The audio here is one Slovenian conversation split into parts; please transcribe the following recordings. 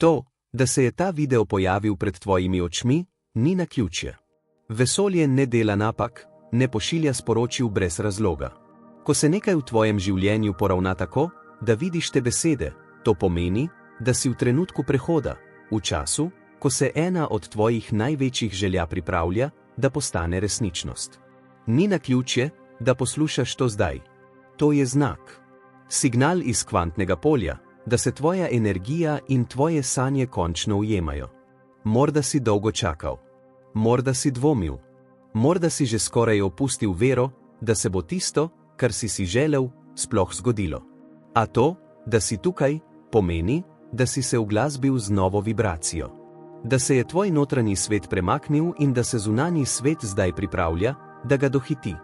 To, da se je ta video pojavil pred tvojimi očmi, ni naključje. Vesolje ne dela napak, ne pošilja sporočil brez razloga. Ko se nekaj v tvojem življenju poravna tako, da vidiš te besede, to pomeni, da si v trenutku prehoda, v času, ko se ena od tvojih največjih želja pripravlja, da postane resničnost. Ni naključje, da poslušaš to zdaj. To je znak. Signal iz kvantnega polja, da se tvoja energija in tvoje sanje končno ujemajo. Morda si dolgo čakal. Morda si dvomil. Morda si že skoraj opustil vero, da se bo tisto, kar si želel, sploh zgodilo. A to, da si tukaj, pomeni, da si se uglasbil z novo vibracijo. Da se je tvoj notranji svet premaknil in da se zunanji svet zdaj pripravlja, da ga dohiti.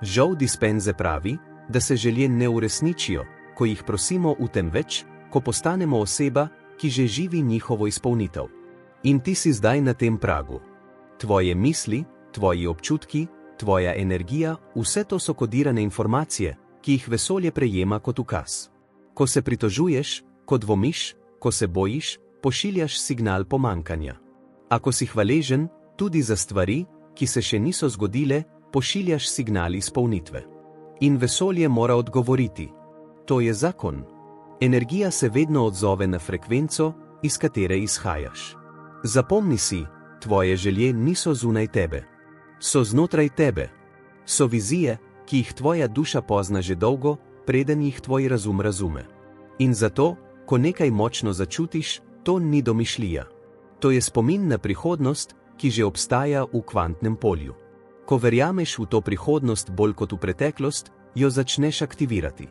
Joe Dispenza pravi, da se želje ne uresničijo, ko jih prosimo v temveč, ko postanemo oseba, ki že živi njihovo izpolnitev. In ti si zdaj na tem pragu. Tvoje misli, tvoji občutki, tvoja energija, vse to so kodirane informacije, ki jih vesolje prejema kot ukaz. Ko se pritožuješ, ko dvomiš, ko se bojiš, pošiljaš signal pomankanja. Ako si hvaležen, tudi za stvari, ki se še niso zgodile, pošiljaš signal izpolnitve. In vesolje mora odgovoriti. To je zakon. Energija se vedno odzove na frekvenco, iz katere izhajaš. Zapomni si, tvoje želje niso zunaj tebe. So znotraj tebe. So vizije, ki jih tvoja duša pozna že dolgo, preden jih tvoj razum razume. In zato, ko nekaj močno začutiš, to ni domišljija. To je spomin na prihodnost, ki že obstaja v kvantnem polju. Ko verjameš v to prihodnost bolj kot v preteklost, jo začneš aktivirati.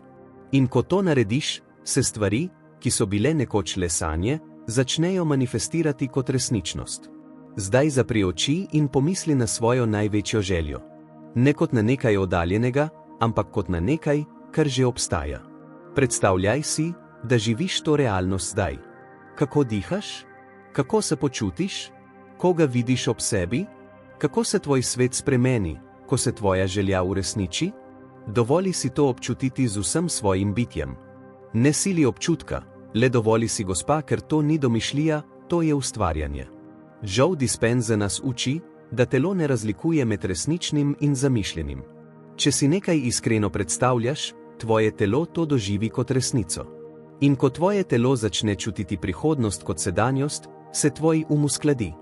In ko to narediš, se stvari, ki so bile nekoč le sanje, začnejo manifestirati kot resničnost. Zdaj zapri oči in pomisli na svojo največjo željo. Ne kot na nekaj oddaljenega, ampak kot na nekaj, kar že obstaja. Predstavljaj si, da živiš to realnost zdaj. Kako dihaš? Kako se počutiš? Koga vidiš ob sebi? Kako se tvoj svet spremeni, ko se tvoja želja uresniči? Dovoli si to občutiti z vsem svojim bitjem. Ne sili občutka, le dovoli si, gospa, ker to ni domišljija, to je ustvarjanje. Joe Dispenza nas uči, da telo ne razlikuje med resničnim in zamišljenim. Če si nekaj iskreno predstavljaš, tvoje telo to doživi kot resnico. In ko tvoje telo začne čutiti prihodnost kot sedanjost, se tvoj um uskladi.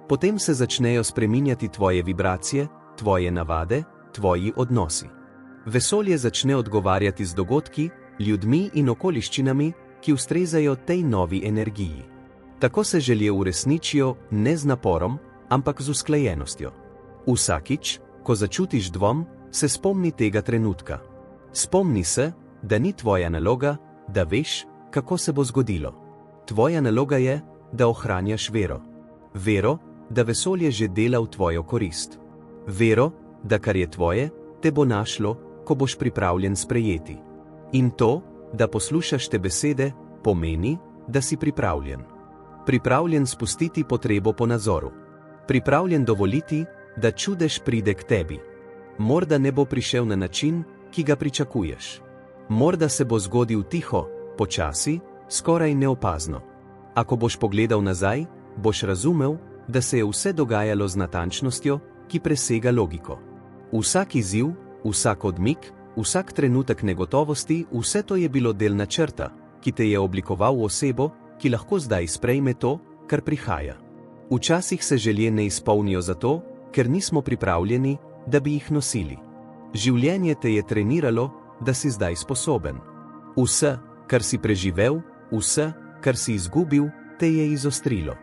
Potem se začnejo spreminjati tvoje vibracije, tvoje navade, tvoji odnosi. Vesolje začne odgovarjati z dogodki, ljudmi in okoliščinami, ki ustrezajo tej novi energiji. Tako se želje uresničijo ne z naporom, ampak z usklajenostjo. Vsakič, ko začutiš dvom, se spomni tega trenutka. Spomni se, da ni tvoja naloga, da veš, kako se bo zgodilo. Tvoja naloga je, da ohranjaš vero. Vero, da vesolje že dela v tvojo korist. Vero, da kar je tvoje, te bo našlo, ko boš pripravljen sprejeti. In to, da poslušaš te besede, pomeni, da si pripravljen. Pripravljen spustiti potrebo po nadzoru. Pripravljen dovoliti, da čudež pride k tebi. Morda ne bo prišel na način, ki ga pričakuješ. Morda se bo zgodil tiho, počasi, skoraj neopazno. Ako boš pogledal nazaj, boš razumel, da se je vse dogajalo z natančnostjo, ki presega logiko. Vsak izziv, vsak odmik, vsak trenutek negotovosti, vse to je bilo del načrta, ki te je oblikoval v osebo, ki lahko zdaj sprejme to, kar prihaja. Včasih se želje ne izpolnijo zato, ker nismo pripravljeni, da bi jih nosili. Življenje te je treniralo, da si zdaj sposoben. Vse, kar si preživel, vse, kar si izgubil, te je izostrilo.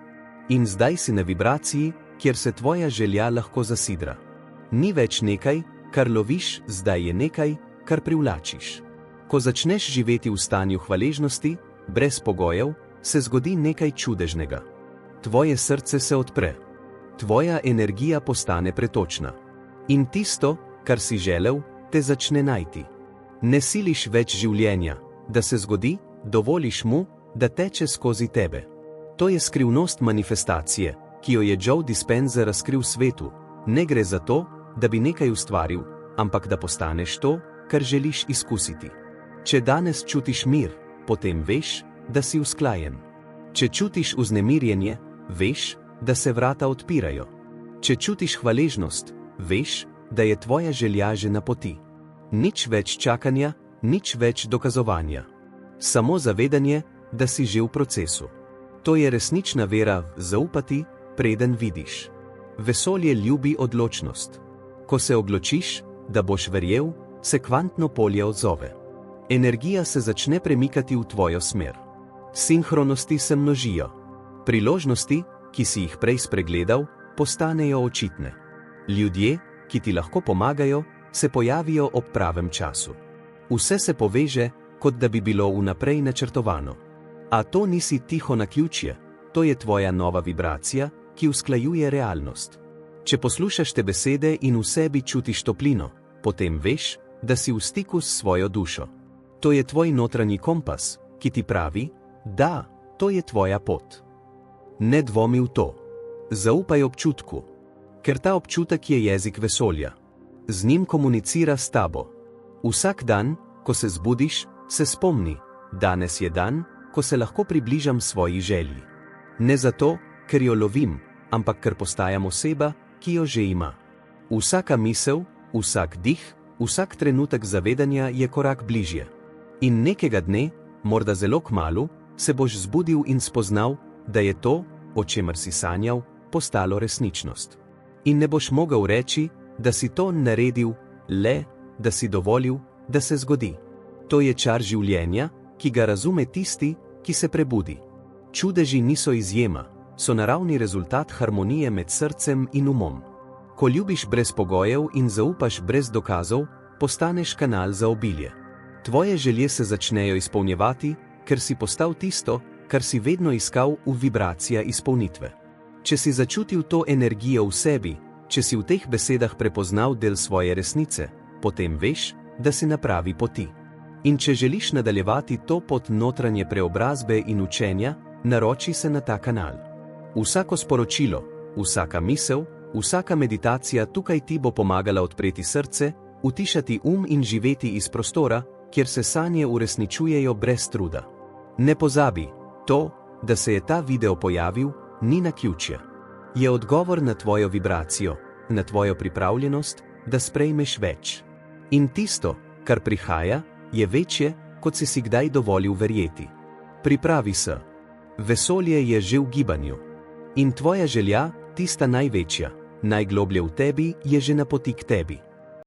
In zdaj si na vibraciji, kjer se tvoja želja lahko zasidra. Ni več nekaj, kar loviš, zdaj je nekaj, kar privlačiš. Ko začneš živeti v stanju hvaležnosti, brez pogojev, se zgodi nekaj čudežnega. Tvoje srce se odpre. Tvoja energija postane pretočna. In tisto, kar si želel, te začne najti. Ne siliš več življenja, da se zgodi, dovoliš mu, da teče skozi tebe. To je skrivnost manifestacije, ki jo je Joe Dispenza razkril svetu. Ne gre za to, da bi nekaj ustvaril, ampak da postaneš to, kar želiš izkusiti. Če danes čutiš mir, potem veš, da si usklajen. Če čutiš vznemirjenje, veš, da se vrata odpirajo. Če čutiš hvaležnost, veš, da je tvoja želja že na poti. Nič več čakanja, nič več dokazovanja. Samo zavedanje, da si že v procesu. To je resnična vera, zaupati, preden vidiš. Vesolje ljubi odločnost. Ko se odločiš, da boš verjel, se kvantno polje odzove. Energija se začne premikati v tvojo smer. Sinhronosti se množijo. Priložnosti, ki si jih prej spregledal, postanejo očitne. Ljudje, ki ti lahko pomagajo, se pojavijo ob pravem času. Vse se poveže, kot da bi bilo vnaprej načrtovano. A to nisi tiho naključje, to je tvoja nova vibracija, ki usklajuje realnost. Če poslušaš te besede in v sebi čutiš toplino, potem veš, da si v stiku s svojo dušo. To je tvoj notranji kompas, ki ti pravi, da, to je tvoja pot. Ne dvomi v to. Zaupaj občutku, ker ta občutek je jezik vesolja. Z njim komunicira s tabo. Vsak dan, ko se zbudiš, se spomni, danes je dan, ko se lahko približam svoji želji. Ne zato, ker jo lovim, ampak ker postajam oseba, ki jo že ima. Vsaka misel, vsak dih, vsak trenutek zavedanja je korak bližje. In nekega dne, morda zelo kmalu, se boš zbudil in spoznal, da je to, o čemer si sanjal, postalo resničnost. In ne boš mogel reči, da si to naredil, le, da si dovolil, da se zgodi. To je čar življenja, ki ga razume tisti, ki se prebudi. Čudeži niso izjema, so naravni rezultat harmonije med srcem in umom. Ko ljubiš brez pogojev in zaupaš brez dokazov, postaneš kanal za obilje. Tvoje želje se začnejo izpolnjevati, ker si postal tisto, kar si vedno iskal v vibracija izpolnitve. Če si začutil to energijo v sebi, če si v teh besedah prepoznal del svoje resnice, potem veš, da si na pravi poti. In če želiš nadaljevati to pot notranje preobrazbe in učenja, naroči se na ta kanal. Vsako sporočilo, vsaka misel, vsaka meditacija tukaj ti bo pomagala odpreti srce, utišati in živeti iz prostora, kjer se sanje uresničujejo brez truda. Ne pozabi, to, da se je ta video pojavil, ni naključje. Je odgovor na tvojo vibracijo, na tvojo pripravljenost, da sprejmeš več. In tisto, kar prihaja, je večje, kot si kdaj dovolil verjeti. Pripravi se. Vesolje je že v gibanju. In tvoja želja, tista največja, najgloblje v tebi, je že na poti k tebi.